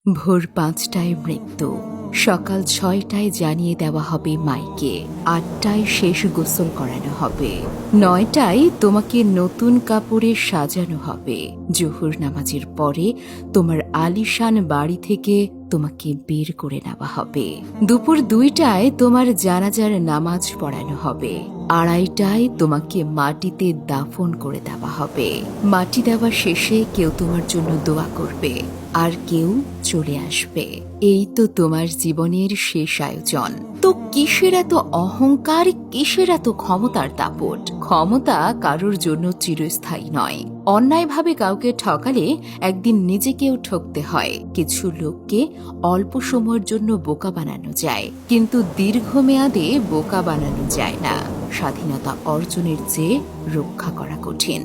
ভোর ৫টায় মৃত্যু, সকাল ৬টায় জানিয়ে দেওয়া হবে মাইকে, ৮টায় শেষ গোসল করানো হবে, ৯টায় তোমাকে নতুন কাপড়ে সাজানো হবে, জোহর নামাজের পরে তোমার আলিশান বাড়ি থেকে তোমাকে বের করে নেওয়া হবে, দুপুর ২টায় তোমার জানাজার নামাজ পড়ানো হবে, ২:৩০টায় তোমাকে মাটিতে দাফন করে দেওয়া হবে। মাটি দেওয়া শেষে কেউ তোমার জন্য দোয়া করবে, আর কেউ চলে আসবে। এই তো তোমার জীবনের শেষ আয়োজন। তো কিসের এত অহংকার, কিসের এত ক্ষমতার দাপট? ক্ষমতা কারোর জন্য চিরস্থায়ী নয়। অন্যায়ভাবে কাউকে ঠকালে একদিন নিজেকেও ঠকতে হয়। কিছু লোককে অল্প সময়ের জন্য বোকা বানানো যায়, কিন্তু দীর্ঘমেয়াদে বোকা বানানো যায় না। স্বাধীনতা অর্জনের চেয়ে রক্ষা করা কঠিন।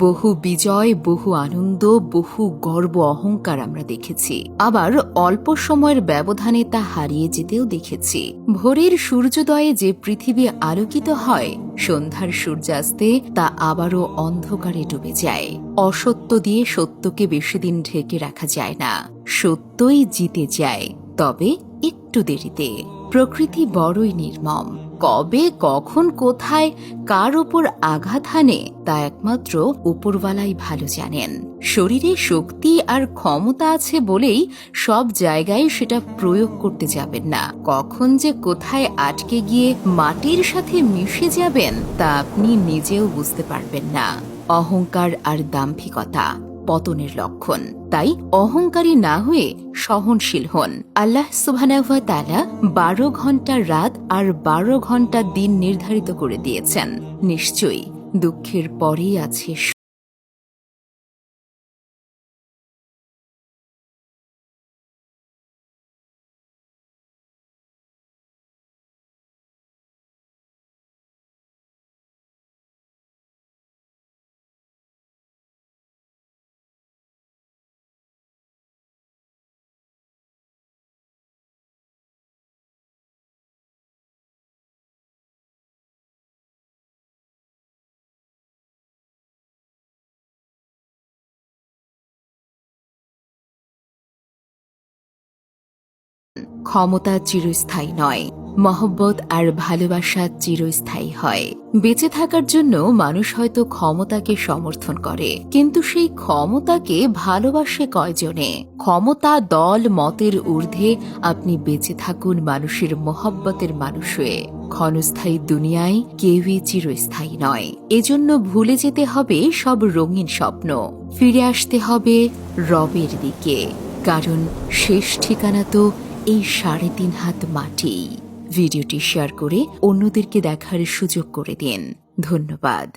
বহু বিজয়, বহু আনন্দ, বহু গর্ব অহংকার আমরা দেখেছি, আবার অল্প সময়ের ব্যবধানে তা হারিয়ে যেতেও দেখেছি। ভোরের সূর্যোদয়ে যে পৃথিবী আলোকিত হয়, সন্ধ্যার সূর্যাস্তে তা আবারও অন্ধকারে ডুবে যায়। অসত্য দিয়ে সত্যকে বেশি দিন ঢেকে রাখা যায় না, সত্যই জিতে যায়, তবে একটু দেরিতে। প্রকৃতি বড়ই নির্মম। কবে, কখন, কোথায়, কার ওপর আঘাত হানে তা একমাত্র উপরওয়ালাই ভালো জানেন। শরীরে শক্তি আর ক্ষমতা আছে বলেই সব জায়গায় সেটা প্রয়োগ করতে যাবেন না। কখন যে কোথায় আটকে গিয়ে মাটির সাথে মিশে যাবেন তা আপনি নিজেও বুঝতে পারবেন না। অহংকার আর দাম্ভিকতা পতনের লক্ষণ। তাই অহংকারী না হয়ে সহনশীল হন। আল্লাহ সুবহানাহু ওয়া তাআলা ১২ ঘন্টা রাত আর ১২ ঘন্টা দিন নির্ধারিত করে দিয়েছেন। নিশ্চয়ই দুঃখের পরেই আছে ক্ষমতা চিরস্থায়ী নয়, মহব্বত আর ভালোবাসা চিরস্থায়ী হয়। বেঁচে থাকার জন্য মানুষ হয়তো ক্ষমতাকে সমর্থন করে, কিন্তু সেই ক্ষমতাকে ভালোবাসে কয়জনে? ক্ষমতা, দল, মতের ঊর্ধ্বে আপনি বেঁচে থাকুন মানুষের মহব্বতের মানুষ হয়ে। ক্ষণস্থায়ী দুনিয়ায় কেউই চিরস্থায়ী নয়। এজন্য ভুলে যেতে হবে সব রঙিন স্বপ্ন, ফিরে আসতে হবে রবের দিকে, কারণ শেষ ঠিকানা তো এই ৩.৫ হাত মাটি। ভিডিওটি শেয়ার করে অন্যদেরকে দেখার সুযোগ করে দিন। ধন্যবাদ।